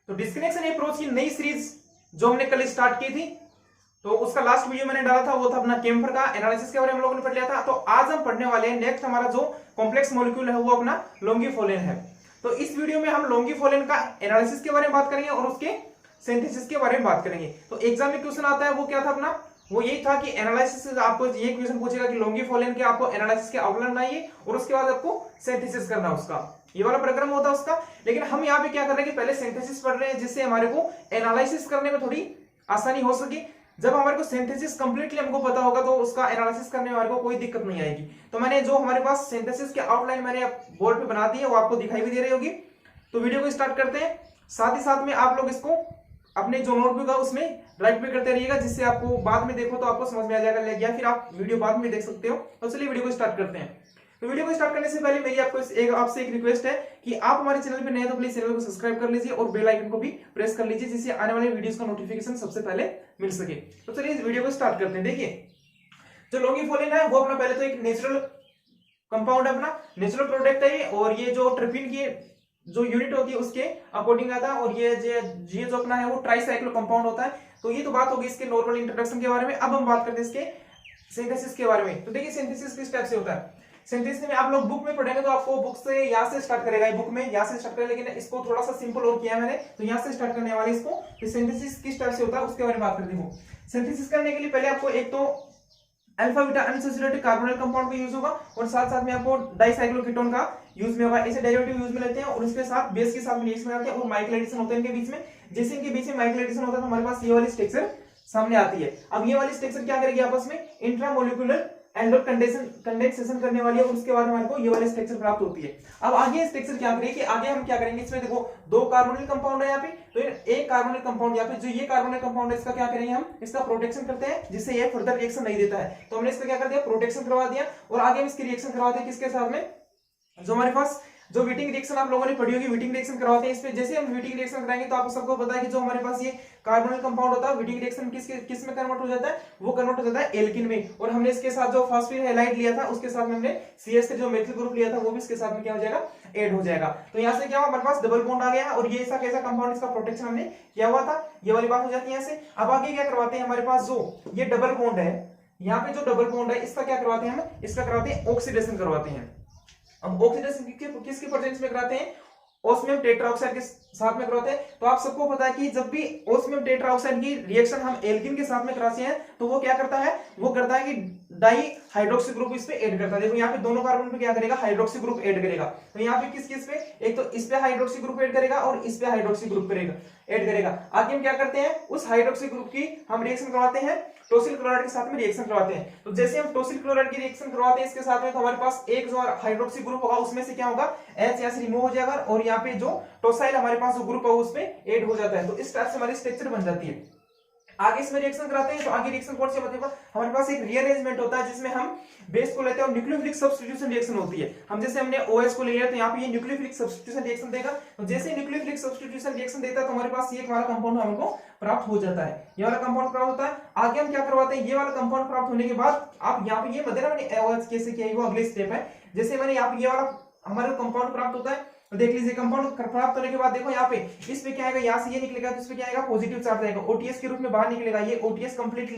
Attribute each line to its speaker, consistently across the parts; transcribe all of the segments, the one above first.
Speaker 1: तो disconnection approach की नई सीरीज जो हमने कल स्टार्ट की थी, तो उसका लास्ट वीडियो मैंने डाला था, वो था अपना केम्फर का एनालिसिस के बारे में हम लोगों ने पढ़ लिया था। तो आज हम पढ़ने वाले हैं नेक्स्ट हमारा जो कॉम्प्लेक्स मॉलिक्यूल है वो अपना लोंगीफोलिन है। तो इस वीडियो में हम लोंगीफोलिन का एनालिसिस के बारे में बात करेंगे और उसके सिंथेसिस के बारे में बात करेंगे। तो एग्जाम में क्वेश्चन आता है वो क्या था अपना, वो यही था कि एनालिसिस, आपको ये क्वेश्चन पूछेगा कि लोंगीफोलिन के आपको एनालिसिस के आउटलाइन बनाइए और उसके बाद आपको सिंथेसिस करना उसका, ये वाला प्रोग्राम होता है उसका। लेकिन हम यहाँ पे क्या कर रहे हैं कि पहले सिंथेसिस पढ़ रहे हैं जिससे हमारे को एनालिसिस करने में थोड़ी आसानी हो सके। जब हमारे को सिंथेसिस कंप्लीटली हमको पता होगा तो उसका एनालिसिस करने में हमारे को कोई दिक्कत नहीं आएगी। तो मैंने जो हमारे पास सिंथेसिस के आउटलाइन मैंने बोर्ड पे बना दी है वो आपको दिखाई भी दे रही होगी। तो वीडियो को स्टार्ट करते हैं। साथ ही साथ में आप लोग इसको अपने जो नोटबुक है उसमें राइट भी करते रहिएगा, जिससे आपको बाद में देखो तो आपको समझ में आ जाएगा, या फिर आप वीडियो बाद में देख सकते हो। तो चलिए वीडियो को स्टार्ट करते हैं। तो वीडियो को स्टार्ट करने से पहले मेरी आपसे एक रिक्वेस्ट है कि आप हमारे चैनल पे नए हैं तो प्लीज चैनल को सब्सक्राइब कर लीजिए और बेल आइकन को भी प्रेस कर लीजिए, जिससे आने वाले वीडियोस का नोटिफिकेशन सबसे पहले मिल सके। तो चलिए इस वीडियो को स्टार्ट करते हैं। देखिए, जो लोंगीफोलिन है वो अपना पहले तो एक नेचुरल कंपाउंड है, अपना नेचुरल प्रोडक्ट है ये, और ये जो ट्रिपिन की जो यूनिट होती है उसके अकॉर्डिंग आता है, और ये जो अपना है वो ट्राइसाइक्लो कंपाउंड होता है। तो ये तो बात होगी इसके नॉर्मल इंट्रोडक्शन के बारे में। अब हम बात करते हैं इसके सिंथेसिस के बारे में। तो देखिए सिंथेसिस किस टाइप से होता है। सिंथेसिस में आप लोग बुक में पढ़ेंगे तो आपको बुक से यहाँ से स्टार्ट करेगा, बुक में यहाँ से स्टार्ट करेगा, लेकिन इसको थोड़ा सा सिंपल और किया मैंने, तो यहाँ से स्टार्ट करने वाले इसको। तो सिंथेसिस किस टाइप से होता है उसके बारे में बात करते हैं। सिंथेसिस करने के लिए पहले आपको एक तो alpha beta unsaturated carbonyl compound का यूज होगा, और साथ साथ में आपको डाइसाइक्लोकीटोन का यूज में होगा। ऐसे डेरिवेटिव यूज में लेते हैं और उसके साथ बेस के साथ रिएक्शन में आते हैं और माइकल एडिशन होते हैं इनके बीच में। जैसे इनके बीच में माइकल एडिशन होता है तो हमारे पास ये वाली स्ट्रक्चर सामने आती है। अब ये वाली स्ट्रक्चर क्या करेगी आपस में इंट्रामोलिकुलर एंडोर कंडेंसेशन करने वाली है, और उसके बाद हमारे को ये वाली स्ट्रक्चर प्राप्त होती है। अब आगे स्ट्रक्चर क्या करेगी, आगे हम क्या करेंगे, इसमें देखो दो कार्बोनिल कंपाउंड है यहाँ पे, तो एक कार्बोनिल कंपाउंड यहाँ पे जो ये कार्बोनिल कंपाउंड है इसका क्या करेंगे हम, इसका प्रोटेक्शन करते हैं जिससे ये फर्दर रिएक्शन नहीं देता है। तो हमने इसका क्या कर दिया, प्रोटेक्शन करवा दिया, और आगे हम इसकी रिएक्शन करवाते हैं किसके साथ में, जो हमारे पास जो वीटिंग रिएक्शन आप लोगों ने पढ़ी होगी, वीटिंग रिएक्शन करवाते हैं इस पे। जैसे हम वीटिंग रिएक्शन कराएंगे तो आप सबको पता है कि जो हमारे पास ये कार्बोनिल कंपाउंड होता है वीटिंग रिएक्शन किस में कन्वर्ट हो जाता है, वो कन्वर्ट हो जाता है एल्किन में। और हमने इसके साथ जो फॉस्फेट हैलाइड लिया था उसके साथ में हमने CH का जो मेथिल ग्रुप लिया था वो भी इसके साथ में क्या हो जाएगा, ऐड हो जाएगा। तो यहाँ से क्या हुआ, हमारे पास डबल बॉन्ड आ गया, और ये ऐसा कैसा कंपाउंड, इसका प्रोटेक्शन हमने किया हुआ था, ये वाली बात हो जाती है यहाँ से। अब आगे क्या करवाते हैं, हमारे पास जो ये डबल बॉन्ड है, यहाँ पे जो डबल बॉन्ड है इसका क्या करवाते हैं हम, इसका करवाते हैं ऑक्सीडेशन करवाते हैं। अब ऑक्सीडेशन किसके प्रेजेंस में कराते हैं, ओस्मियम टेट्राऑक्साइड के साथ में कराते हैं। तो आप सबको पता है कि जब भी ओस्मियम टेट्राऑक्साइड की रिएक्शन हम एल्किन के साथ में कराते हैं तो वो क्या करता है, वो करता है कि डाई हाइड्रोक्सी ग्रुप इस पे ऐड करता है। देखो यहाँ पे दोनों कार्बन पे क्या करेगा, हाइड्रोक्सी ग्रुप ऐड करेगा। तो यहाँ पे किस पे, एक तो इस पे हाइड्रोक्सी ग्रुप ऐड करेगा और इस पे हाइड्रोक्सी ग्रुप ऐड करेगा। आगे हम क्या करते हैं, उस हाइड्रोक्सी ग्रुप की हम रिएक्शन करवाते हैं टोसिल क्लोराइड के साथ में रिएक्शन करवाते हैं। तो जैसे हम टोसिल क्लोराइड की रिएक्शन करवाते हैं इसके साथ में, तो हमारे पास एक जो हाइड्रोक्सी ग्रुप होगा उसमें से क्या होगा, H यहाँ से रिमूव हो जाएगा, और यहाँ पे जो टोसाइल हमारे पास जो ग्रुप है उसमें ऐड हो जाता है। तो इस टाइप से हमारी स्ट्रक्चर बन जाती है। आगे इसमें रिएक्शन कराते हैं, तो आगे रिएक्शन कौन से मतलब हमारे पास एक रीअरेंजमेंट होता है जिसमें हम बेस को लेते हैं और न्यूक्लियोफिलिक सब्स्टिट्यूशन रिएक्शन होती है। हम जैसे हमने OH को ले लिया तो यहाँ पे ये न्यूक्लियोफिलिक सब्स्टिट्यूशन रिएक्शन देगा। तो जैसे न्यूक्लियोफिलिक सब्स्टिट्यूशन रिएक्शन देता है तो हमारे पास ये वाला कंपाउंड हमको प्राप्त हो जाता है, ये वाला कंपाउंड प्राप्त होता है। आगे हम क्या करवाते हैं, ये वाला कंपाउंड प्राप्त होने के बाद आप यहाँ पे ये मत देना मैंने OH कैसे किया, वो अगले स्टेप है। जैसे मैंने यहाँ पे ये वाला हमारे कंपाउंड प्राप्त होता है, तो देख लीजिए कंपाउंड प्राप्त होने के बाद देखो यहाँ पे इस पे क्या आएगा, यहाँ से ये निकलेगा तो इस पे क्या आएगा, पॉजिटिव चार्ज आएगा, OTS के रूप में बाहर निकलेगा। ये OTS कंप्लीट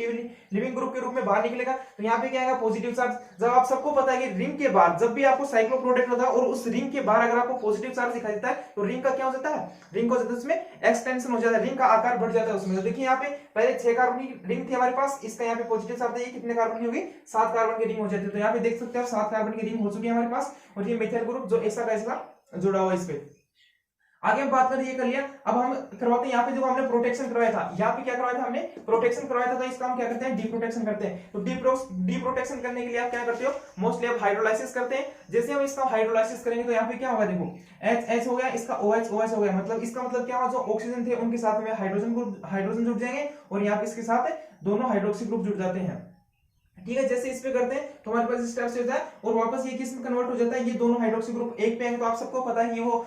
Speaker 1: लिविंग ग्रुप के रूप में बाहर निकलेगा। तो यहाँ पे क्या आएगा, पॉजिटिव चार्ज। जब आप सबको पता है कि रिंग के बाहर जब भी आपको साइक्लो प्रोडक्ट होता है और उस रिंग के बाहर अगर आपको पॉजिटिव चार्ज दिखाई देता है तो रिंग का क्या हो जाता है, रिंग हो जाता है उसमें एक्सटेंशन हो जाता है, रिंग का आकार बढ़ जाता है उसमें। तो देखिए यहाँ पे पहले 6 कार्बन की रिंग थी हमारे पास, इसका यहाँ पे पॉजिटिव चार्ज है, कितने कार्बन की होगी, 7 कार्बन की रिंग हो जाती है। तो यहाँ पे देख सकते हैं 7 कार्बन की रिंग हो चुकी है हमारे पास, और ये मिथाइल ग्रुप जो ऐसा कैसा जुड़ा हुआ है इस पे। आगे हम बात करें, ये कर लिया। अब हम करवाते हैं यहाँ पे जो हमने प्रोटेक्शन करवाया था, यहाँ पे क्या करवाया था हमने, प्रोटेक्शन करवाया था। तो इसका हम क्या करते हैं, डीप्रोटेक्शन करते हैं। तो डीप्रोटेक्शन करने के लिए आप क्या करते हो, मोस्टली आप हाइड्रोलाइसिस करते हैं। जैसे हम इसका हाइड्रोलाइसिस करेंगे तो यहाँ पे क्या होगा, देखो H हो गया, इसका OH हो गया, मतलब इसका मतलब क्या हुआ, जो ऑक्सीजन थे उनके साथ में हाइड्रोजन जुड़ जाएंगे, और यहाँ पे इसके साथ दोनों हाइड्रोक्सी ग्रुप जुड़ जाते हैं। ठीक है, जैसे इस पे करते हैं तो हमारे पास इस टाइप से होता है, और वापस ये किस में कन्वर्ट हो जाता है, ये दोनों हाइड्रोक्सी ग्रुप एक पे आएंगे। तो आप सबको पता है कि वो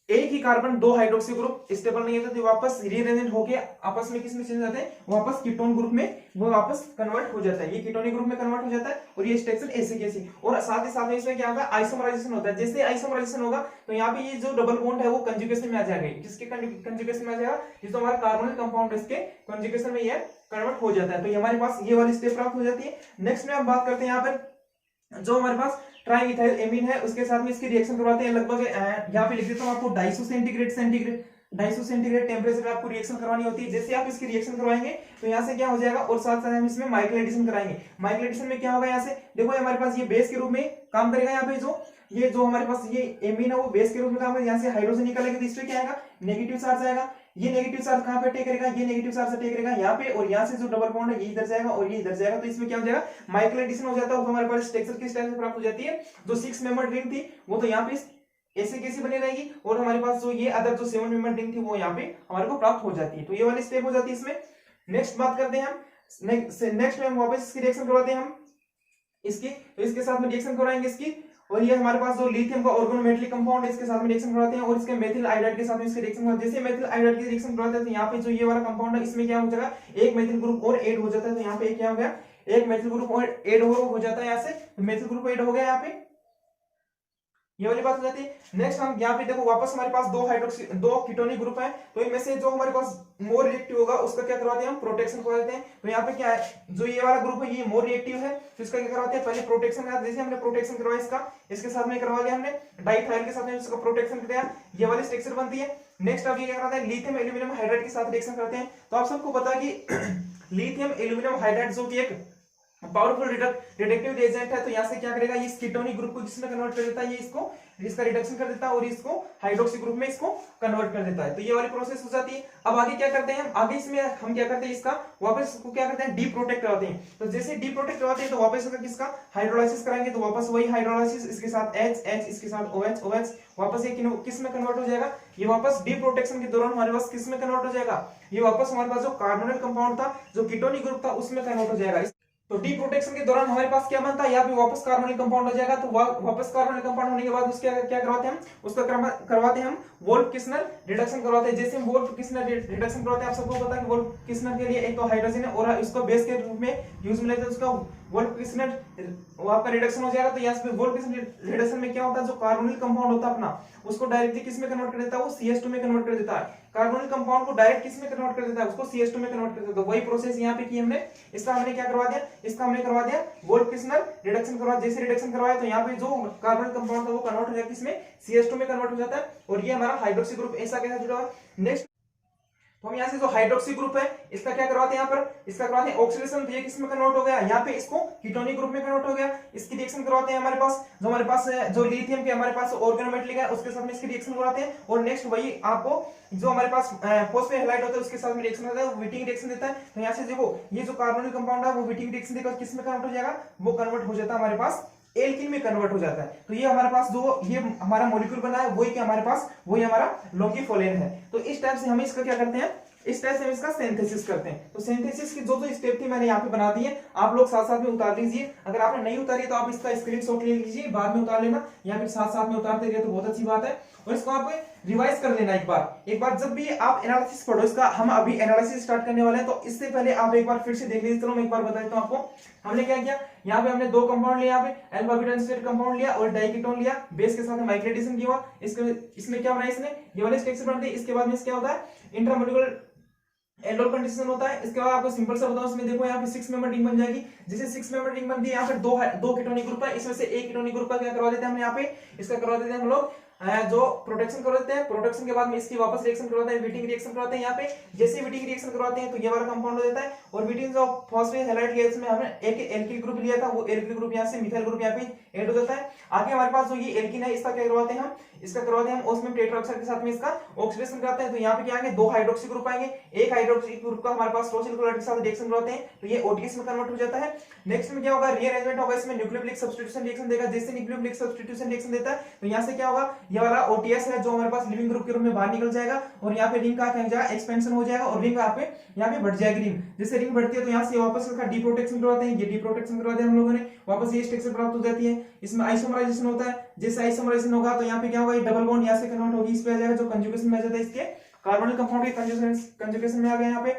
Speaker 1: एक ही कार्बन दो हाइड्रोक्सी ग्रुप स्टेबल नहीं होते तो वापस रीअरेंज होके आपस में किसमें चेंज जाते हैं, वापस कीटोन ग्रुप में वो वापस कन्वर्ट हो जाता है, ये कीटोनिक ग्रुप में कन्वर्ट हो जाता है और ये स्ट्रक्चर ऐसे कैसे। और साथ ही साथ में इसमें क्या होगा, आइसोमराइजेशन होता है। जैसे आइसोमराइजेशन होगा तो यहाँ पे ये जो डबल बॉन्ड है वो कंजुगेशन में आ जाएगा। किसके कंजुगेशन में आ जाएगा, ये जो हमारा कार्बोनिल कंपाउंड है इसके कंजुगेशन में ये कन्वर्ट हो जाता है। तो ये हमारे पास ये वाली स्टेप प्राप्त हो जाती है। नेक्स्ट में हम बात करते हैं यहाँ पर जो हमारे पास ट्राई इथाइल एमीन है उसके साथ में इसकी रिएक्शन करवाते हैं। लगभग यहाँ पे लिख देता हूँ आपको 250 सेंटीग्रेड टेम्परेचर पे आपको रिएक्शन करवानी होती है। जैसे आप इसकी रिएक्शन करवाएंगे तो यहाँ से क्या हो जाएगा, और साथ साथ हम इसमें माइकल एडिशन कराएंगे। माइकल एडिशन में क्या होगा, यहाँ से देखो हमारे पास ये बेस के रूप में काम करेगा। यहाँ पे जो हमारे पास ये एमीन है वो बेस के रूप में काम करेगा। यहाँ से हाइड्रोजन निकलेगा तो इस पे क्या आएगा, नेगेटिव चार्ज आएगा। ये नेगेटिव चार्ज कहाँ पे अटैक करेगा, ये नेगेटिव चार्ज अटैक करेगा यहाँ पे, और यहाँ से जो डबल बॉन्ड है ये इधर जाएगा और ये इधर जाएगा। तो इसमें क्या हो जाएगा, माइकल एडिशन हो जाता है। तो हमारे पास स्ट्रक्चर किस टाइप से प्राप्त हो जाती है, जो 6 मेंबर रिंग थी वो तो यहाँ पे ऐसे कैसे बनी रहेगी, और हमारे पास जो ये अदर जो 7 मेंबर रिंग थी वो यहाँ पे हमारे को प्राप्त हो जाती है। तो ये वाली स्टेप हो जाती है इसमें। नेक्स्ट बात करते हैं हम, नेक्स्ट में हम वापस इसकी रिएक्शन करवाते हैं हम इसकी, तो इसके साथ में रिएक्शन करवाएंगे इसकी। और ये हमारे पास जो लिथियम का ऑर्गेनोमेटलिक कंपाउंड है इसके साथ में रिएक्शन करवाते हैं, और इसके मेथिल आयोडाइड के साथ में इसके रिएक्शन करवाते हैं। जैसे मेथिल आयोडाइड की रिएक्शन करवाते हैं तो यहाँ पे जो ये वाला कंपाउंड है इसमें क्या हो जाएगा, एक मेथिल ग्रुप और ऐड हो जाता है। तो यहाँ पे क्या हो गया, एक मेथिल ग्रुप और ऐड हो जाता है यहाँ से, तो मेथिल ग्रुप ऐड हो गया यहाँ पे, ये वाली बात हो जाती है। नेक्स्ट हम यहाँ पे देखो वापस हमारे पास दो कीटोनिक ग्रुप है, तो इनमें से जो हमारे पास मोर रिएक्टिव होगा उसका क्या करवाते हैं हम, प्रोटेक्शन करवा देते हैं। तो यहाँ पे क्या है, जो ये वाला ग्रुप है ये मोर रिएक्टिव है तो इसका क्या करवाते हैं, पहले प्रोटेक्शन का, जैसे हमने प्रोटेक्शन करवाया इसके साथ में करवा दिया हमने डाइथाइल के साथ में इसका प्रोटेक्शन किया, ये वाली स्ट्रक्चर बनती है। नेक्स्ट अब ये क्या करते हैं, लिथियम एल्यूमिनियम हाइड्राइड के साथ रिएक्शन करते हैं। तो आप सबको पता है कि लिथियम एल्यूमिनियम हाइड्राइड जो कि एक पावरफुल रिडक्टिव एजेंट है, तो यहाँ से क्या करेगा, ये कीटोनिक ग्रुप को किसमें कन्वर्ट कर देता है, ये इसका रिडक्शन कर देता है और इसको हाइड्रोक्सी ग्रुप में इसको कन्वर्ट कर देता है। तो ये वाली प्रोसेस हो जाती है। अब आगे क्या करते हैं हम, आगे इसमें हम क्या करते हैं, इसका वापस इसको क्या करते हैं, डी प्रोटेक्ट करवाते हैं। तो जैसे डी प्रोटेक्ट करवाते हैं तो वापस इसका किसका हाइड्रोलाइसिस कराएंगे, तो वापस वही हाइड्रोलाइसिस इसके साथ H इसके साथ OH वापस ये किस में कन्वर्ट हो जाएगा, ये वापस डी प्रोटेक्शन के दौरान हमारे पास किस में कन्वर्ट हो जाएगा, ये वापस हमारे पास जो कार्बोनिल कंपाउंड था जो कीटोनिक ग्रुप था उसमें कन्वर्ट हो जाएगा। तो डी प्रोटेक्शन के दौरान हमारे पास क्या बनता है, यहाँ पे वापस कार्बोनिल कंपाउंड हो जाएगा। तो वापस कार्बोनिल कंपाउंड होने के बाद उसके क्या करवाते हैं हम, उसका करवाते हैं हम वोल्फ-किस्नर रिडक्शन करवाते हैं। जैसे हम वोल्फ-किस्नर रिडक्शन करवाते हैं, आप सबको पता है कि वोल्फ-किस्नर के लिए एक तो हाइड्रोजन है और इसको बेस के रूप में यूज में लेते हैं, उसका वोल्फ-किस्नर वो आपका रिडक्शन हो जाएगा। तो यहाँ पे वोल्फ-किस्नर रिडक्शन में क्या होता है, जो कार्बोनिल कंपाउंड होता है अपना उसको डायरेक्टली किस में कन्वर्ट कर देता है, वो CH2 में कन्वर्ट कर देता है। कार्बोनिल कंपाउंड को डायरेक्ट किस में कन्वर्ट कर देता है, उसको CH2 में कन्वर्ट कर देता है। वही प्रोसेस यहाँ पे की हमने, इसका हमने क्या करवा दिया, इसका हमने करवा दिया वोल्फ-किस्नर रिडक्शन करवा। जैसे रिडक्शन करवाया तो यहाँ पे जो कार्बोनिल कंपाउंड था वो कन्वर्ट हो जाता है किसमें, CH2 में कन्वर्ट हो जाता है, और ये हमारा हाइड्रोक्सी ग्रुप ऐसा कैसा जुड़ा हुआ है। नेक्स्ट तो हम यहाँ से जो हाइड्रोक्सी ग्रुप है इसका क्या करवाते हैं, यहाँ पर इसका करवाते हैं ऑक्सीडेशन। तो ये किस में कन्वर्ट हो गया, यहाँ पे इसको कीटोनिक ग्रुप में कन्वर्ट हो गया। इसकी रिएक्शन करवाते हैं हमारे पास जो लिथियम के हमारे पास ऑर्गेनोमेटलिक है उसके साथ में इसकी रिएक्शन करवाते हैं। और नेक्स्ट वही आपको जो हमारे पास फॉस्फेट होता है उसके साथ में रिएक्शन होता है, वो व्हिटिंग रिएक्शन देता है। तो यहाँ से देखो ये जो कार्बोनिल कंपाउंड है वो व्हिटिंग रिएक्शन देकर किस में कन्वर्ट हो जाएगा, वो कन्वर्ट हो जाता है हमारे पास एल्किन में कन्वर्ट हो जाता है। तो ये हमारे पास जो ये हमारा मॉलिक्यूल बना है वही क्या हमारे पास वही हमारा लोंगीफोलेन है। तो इस टाइप से हम इसका क्या करते हैं, इस टाइप से हम इसका सिंथेसिस करते हैं। तो सिंथेसिस की जो स्टेप थी मैंने यहाँ पे बना दी है, आप लोग साथ साथ में उतार लीजिए। अगर आपने नहीं उतारी तो आप इसका स्क्रीनशॉट ले लीजिए, बाद में उतार लेना, या फिर साथ साथ में उतारते रहिए तो बहुत अच्छी बात है। और इसको आप रिवाइज कर लेना एक बार जब भी आप एनालिसिस पढ़ो इसका, हम अभी एनालिसिस स्टार्ट करने वाले हैं तो इससे पहले आप एक बार फिर से देख लीजिए। चलो मैं एक बार बता देता हूँ आपको, हमने क्या किया, यहाँ पे हमने दो कंपाउंड लिया, यहाँ पे अल्फा बीटा एसिड कंपाउंड लिया और डाइकीटोन लिया, बेस के साथ माइकल एडिशन किया। इसमें क्या बनाया इसने, ये वाले स्ट्रक्चर बनाते हैं। इसके बाद में क्या होता है, इंट्रामोलिकुलर एल्डोल कंडीशन होता है। इसके बाद आपको सिंपल सा बताऊं, इसमें देखो यहाँ पे 6 मेंबर रिंग बन जाएगी। जैसे 6 मेंबर रिंग बनती है, यहाँ पे दो कीटोनिक ग्रुप है, इसमें से एक कीटोनिक ग्रुप का क्या करवा देते हैं हम, यहाँ पे इसका करवा देते हैं हम लोग जो प्रोटेक्शन करवाते हैं। प्रोटेक्शन के बाद में इसकी वापस रिएक्शन करवाते हैं, व्हिटिंग रिएक्शन करवाते हैं। यहाँ पे जैसे व्हिटिंग रिएक्शन करवाते हैं तो ये वाला कंपाउंड हो जाता है। और व्हिटिंग जो फॉस्फेट हैलाइड गैस में हमने एक एल्किल ग्रुप लिया था, वो एल्किल ग्रुप यहाँ से मिथाइल ग्रुप यहाँ पे ऐड हो जाता है। आगे हमारे पास जो ये एल्किन है इसका क्या करवाते हैं हम, इसका करवाते हैं ओस्मियम टेट्राऑक्साइड के साथ में इसका ऑक्सीडेशन कराते हैं। तो यहाँ पे क्या आएंगे, दो हाइड्रोक्सी ग्रुप आएंगे, एक हाइड्रोक्सी ग्रुप का हमारे पास टॉर्सिल क्लोराइड के साथ रिएक्शन करवाते हैं तो ये OTS में कन्वर्ट हो जाता है। नेक्स्ट में क्या होगा, रीअरेंजमेंट होगा, इसमें न्यूक्लियोफिलिक सब्स्टिट्यूशन रिएक्शन देगा। जैसे न्यूक्लियोफिलिक सब्स्टिट्यूशन रिएक्शन देता है तो यहाँ से क्या होगा, ये वाला OTS है जो हमारे पास लिविंग ग्रुप के रूप में बाहर निकल जाएगा और यहाँ पे रिंग का क्या हो जाएगा, एक्सपेंशन हो जाएगा और रिंग यहाँ पे बढ़ जाएगी रिंग। जैसे रिंग बढ़ती है तो यहाँ से वापस इसका डी प्रोटेक्शन करवाते हैं, ये डी प्रोटेक्शन करवाते हैं हम लोगों ने, वापस ये स्ट्रक्चर प्राप्त हो जाती है। इसमें आइसोमराइजेशन होता है, जैसे आइसोमराइजेशन होगा तो यहाँ पे क्या होगा, ये डबल बॉन्ड यहाँ से कन्वर्ट होगी इस पे आ जाएगा, जो कंजुगेशन में आ जाता है इसके कार्बोनिल कंपाउंड के कंजुगेशन में आ गया यहाँ पे।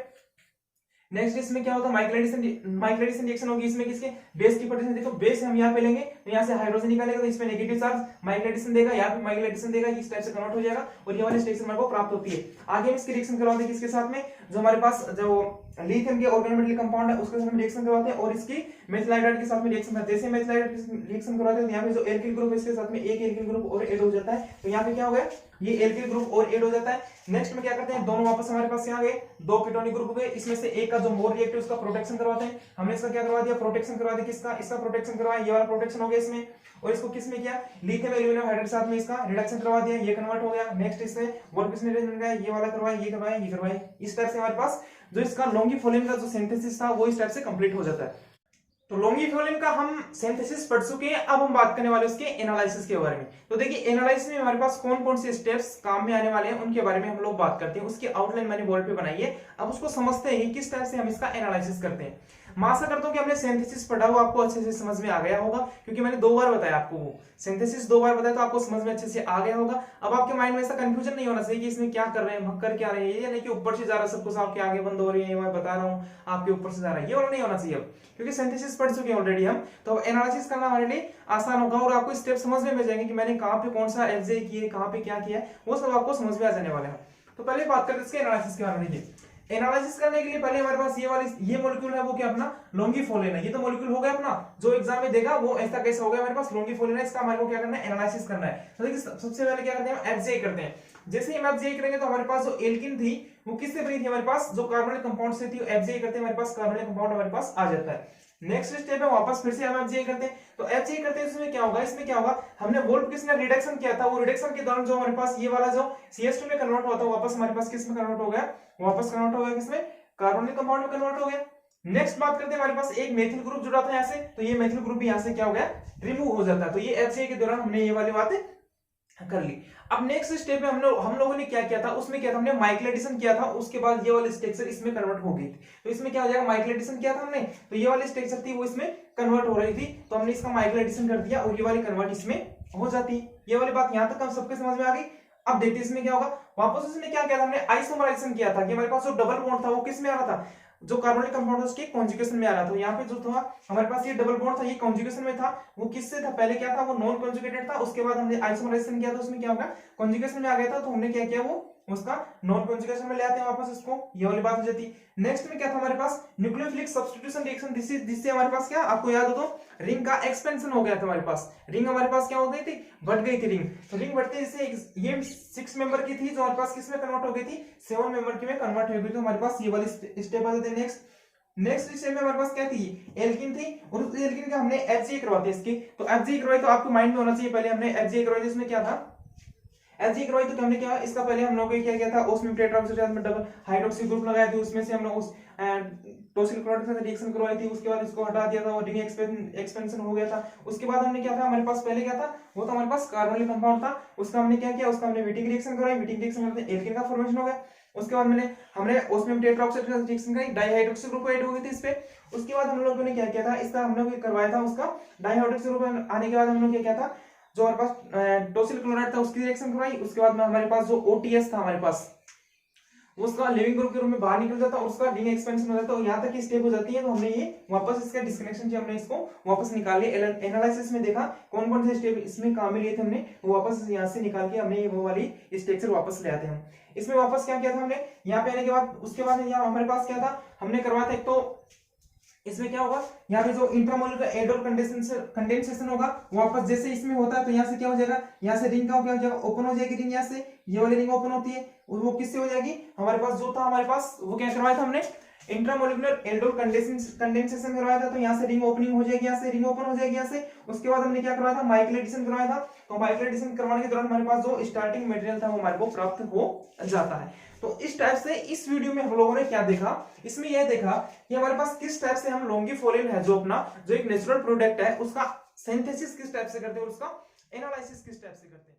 Speaker 1: नेक्स्ट इसमें क्या होता है, माइक्लेडिसन रिएक्शन होगी, इसमें किसके बेस की पोटेंशियल, देखो बेस हम यहाँ पे लेंगे तो यहाँ से हाइड्रोजन निकालेगा तो इसमें नेगेटिव चार्ज माइक्लेडिसन देगा, यहाँ पे माइक्लेडिसन देगा, इस टाइप से कन्वर्ट हो जाएगा और ये वाली स्टेट हमारे को प्राप्त होती है। आगे हम इसकी रिएक्शन करवाते हैं किसके साथ में, जो हमारे पास जो लिथियम के ऑर्गेनोमेटल कंपाउंड है उसके साथ में रिएक्शन करवाते हैं और इसकी मेथिल हाइड्राइड के साथ में रिएक्शन करते हैं। जैसे मेथिल हाइड्राइड की रिएक्शन करवाते हैं तो यहाँ पे जो एल्किल ग्रुप है इसके साथ में एक एल्किल ग्रुप और ऐड हो जाता है, तो यहाँ पे क्या हो गया, ये एल्किल ग्रुप और ऐड हो जाता है। नेक्स्ट में क्या करते हैं, दोनों वापस हमारे पास यहाँ गए, दो कीटोनिक ग्रुप हो गए, इसमें से एक का जो मोर रिएक्टिव उसका प्रोटेक्शन करवाते हैं। हमने इसका क्या करवा दिया, प्रोटेक्शन करवा दिया, किसका, इसका प्रोटेक्शन करवाया, ये वाला प्रोटेक्शन हो गया इसमें, और इसको किसमें किया, लिथियम एल्यूमिनियम हाइड्राइड साथ में इसका रिडक्शन करवा दिया, ये कन्वर्ट हो गया। नेक्स्ट इससे वर्क किसने गया, ये वाला करवाया, ये करवाया, ये करवाया। इस टाइप से हमारे पास जो इसका लॉन्गिफोलिन का जो सिंथेसिस था वो इस टाइप से कंप्लीट हो जाता है। तो लॉन्गिफोलिन का हम सिंथेसिस पढ़ चुके हैं, अब हम बात करने वाले उसके एनालिसिस के बारे में। तो देखिए एनालिसिस में हमारे पास कौन कौन से स्टेप्स काम में आने वाले हैं उनके बारे में हम लोग बात करते हैं। उसकी आउटलाइन मैंने बोर्ड पे बनाई है, अब उसको समझते हैं किस टाइप से हम इसका एनालिसिस करते हैं। मैं आशा करता हूं कि हमने सिंथेसिस पढ़ा हुआ आपको अच्छे से समझ में आ गया होगा, क्योंकि मैंने 2 बार बताया आपको, वो सिंथेसिस 2 बार बताया तो आपको समझ में अच्छे से आ गया होगा। अब आपके माइंड में ऐसा कंफ्यूजन नहीं होना चाहिए कि इसमें क्या कर रहे हैं, कर क्या रहे हैं, ये नहीं कि ऊपर से जा रहा सब कुछ आपके आगे बंद हो रही है, मैं बता रहा हूँ आपके ऊपर से जा रहा है, ये वाला नहीं होना चाहिए अब, क्योंकि सिंथेसिस पढ़ चुके हैं ऑलरेडी हम। तो अब एनालिसिस करना हमारे लिए आसान होगा और आपको स्टेप समझ में जाएंगे कि मैंने कहाँ पे कौन सा एफजे किए, कहाँ पे क्या किया, वो सब आपको समझ में आ जाने वाला है। तो पहले बात करते हैं इसके एनालिसिस के बारे में। एनालिसिस करने के लिए पहले हमारे पास ये मॉलिक्यूल है, वो क्या अपना लॉन्गिफोलिन है। ये तो मॉलिक्यूल हो गया अपना, जो एग्जाम में देगा वो ऐसा कैसे हो गया, हमारे पास लॉन्गिफोलिन है, इसका हमारे को क्या करना है, एनालिसिस करना है। तो देखिए सबसे पहले क्या करते हैं, एफजे करते हैं। जैसे हम एफजे करेंगे तो हमारे पास जो एल्किन थी वो किससे बनी थी, हमारे पास जो कार्बोनिल कंपाउंड से थी, एफजे करते हैं, हमारे पास कार्बोनिल कंपाउंड हमारे पास आ जाता है। नेक्स्ट स्टेप है वापस फिर से हम एफजे करते हैं। तो एफजे करते हैं इसमें क्या होगा, इसमें क्या होगा, हमने वोल्ट किसने रिडक्शन किया था, वो रिडक्शन के दौरान जो हमारे पास ये वाला जो CH2 में कन्वर्ट हुआ था वापस हमारे पास किस में कन्वर्ट हो गया, वापस कन्वर्ट हो गया किसमें, कार्बोनिल कंपाउंड में कन्वर्ट हो गया। नेक्स्ट बात करते हैं, हमारे पास एक मेथिल ग्रुप जुड़ा था यहाँ से, तो ये मेथिल ग्रुप भी यहाँ से क्या हो गया, रिमूव हो जाता है। तो ये एफजे के दौरान हमने ये वाली बातें कर ली। अब नेक्स्ट स्टेप में हम लोगों ने क्या किया था, उसमें क्या था, हमने माइक्लेडिसन किया था, उसके बाद ये वाली स्ट्रक्चर इसमें कन्वर्ट हो गई थी। तो इसमें क्या हो जाएगा, माइक्लेडिसन किया था हमने, तो ये वाली स्ट्रक्चर थी वो इसमें कन्वर्ट हो रही थी, तो हमने इसका माइक्लेडिसन कर दिया और ये वाली कन्वर्ट इसमें हो जाती है। ये वाली बात यहाँ तक हम सबके समझ में आ गई। अब देखते हैं इसमें क्या होगा, वापस इसमें क्या किया था, हमने आइसोमराइजेशन किया था कि हमारे पास जो डबल बॉन्ड था वो किस में आ रहा था, जो कार्बोनिल कंपाउंड उसके कॉन्जुगेशन में आ रहा था। यहाँ पे जो था हमारे पास ये डबल बॉन्ड था, ये कॉन्जुगेशन में था, वो किससे था, पहले क्या था, वो नॉन कॉन्जुगेटेड था, उसके बाद हमने आइसोमराइजेशन किया तो उसमें क्या होगा, कॉन्जुगेशन में आ गया था, तो हमने क्या किया, वो उसका नॉन कॉन्जुगेशन में ले आते हैं वापस इसको, ये वाली बात हो जाती है। नेक्स्ट में क्या था हमारे पास, न्यूक्लियोफिलिक सब्स्टिट्यूशन रिएक्शन, जिससे हमारे पास क्या, आपको याद हो तो रिंग का एक्सपेंशन हो गया था हमारे पास, रिंग हमारे पास क्या हो गई थी, बढ़ गई थी रिंग। तो रिंग बढ़ते जैसे ये 6 मेंबर की थी जो हमारे पास किस में कन्वर्ट हो गई थी, 7 मेंबर की में कन्वर्ट हो गई, तो हमारे पास ये वाली स्टेप आ जाते हैं। नेक्स्ट स्टेप में हमारे पास क्या थी, एल्किन थी, और उस एल्किन का हमने एफजे करवाते इसकी। तो एफजे करवाई तो आपको माइंड में होना चाहिए, पहले हमने एफजे करवाई, इसमें क्या था, एफजे करवाई तो हमने क्या, इसका पहले हम लोगों ने क्या किया था, ओस्मियम टेट्राऑक्साइड में डबल हाइड्रोक्सी ग्रुप लगाया था, उसमें से हम लोग उस टोसिल क्लोराइड के साथ रिएक्शन करवाई थी, उसके बाद इसको हटा दिया था और रिंग एक्सपेंशन हो गया था। उसके बाद हमने क्या था, हमारे पास पहले क्या था, वो तो हमारे पास कार्बोनिल कंपाउंड था, उसका हमने क्या किया, उसका हमने वीटिंग रिएक्शन करवाई, वीटिंग रिएक्शन करते एल्किन का फॉर्मेशन हो गया। उसके बाद हमने ओस्मियम टेट्राऑक्साइड के साथ रिएक्शन करी, डाइहाइड्रोक्सी ग्रुप ऐड हो गई थी इस पे। उसके बाद हम लोगों ने क्या किया था, इसका हम लोग करवाया था, उसका डाइहाइड्रोक्सी ग्रुप आने के बाद हम लोग क्या किया था, जो हमारे पास टोसिल क्लोराइड था उसकी रिएक्शन करवाई। उसके बाद में हमारे पास जो OTS था हमारे पास, उसका लिविंग ग्रुप के रूप में बाहर निकल जाता है और उसका रिंग एक्सपेंशन हो जाता है, तो यहाँ तक की स्टेप हो जाती है। तो हमने ये वापस इसका डिस्कनेक्शन हमने इसको वापस निकाल लिया, एनालिसिस में देखा कौन कौन से स्टेप इसमें काम में लिए थे, हमने वापस यहाँ से निकाल के हमने वो वाली स्ट्रक्चर वापस ले आते हैं हम इसमें। वापस क्या किया था हमने यहाँ पे आने के बाद, उसके बाद यहाँ हमारे पास क्या था, हमने करवाया था एक तो इसमें क्या होगा, यहाँ पे जो इंट्रामोलिकुलर एडोल कंडेंसेशन होगा, वापस जैसे इसमें होता है तो यहाँ से क्या हो जाएगा, यहाँ से रिंग का क्या हो जाएगा, ओपन हो जाएगी रिंग, यहाँ से ये वाली रिंग ओपन होती है, वो किससे हो जाएगी, हमारे पास जो था, हमारे पास वो क्या करवाया था हमने, इंट्रामोलिकुलर एल्डोल कंडेंसेशन करवाया था, तो यहाँ से रिंग ओपनिंग हो जाएगी, यहाँ से रिंग ओपन हो जाएगी यहाँ से। उसके बाद हमने क्या करवाया था, माइक्लेडिसन करवाया था, तो माइक्लेडिसन करवाने के दौरान हमारे पास जो स्टार्टिंग मटेरियल था वो हमारे को प्राप्त हो जाता है। तो इस टाइप से इस वीडियो में हम लोगों ने क्या देखा, इसमें यह देखा कि हमारे पास किस टाइप से हम लॉन्गिफोलिन है जो अपना जो एक नेचुरल प्रोडक्ट है उसका सिंथेसिस किस टाइप से करते हैं और उसका एनालिसिस किस टाइप से करते हैं।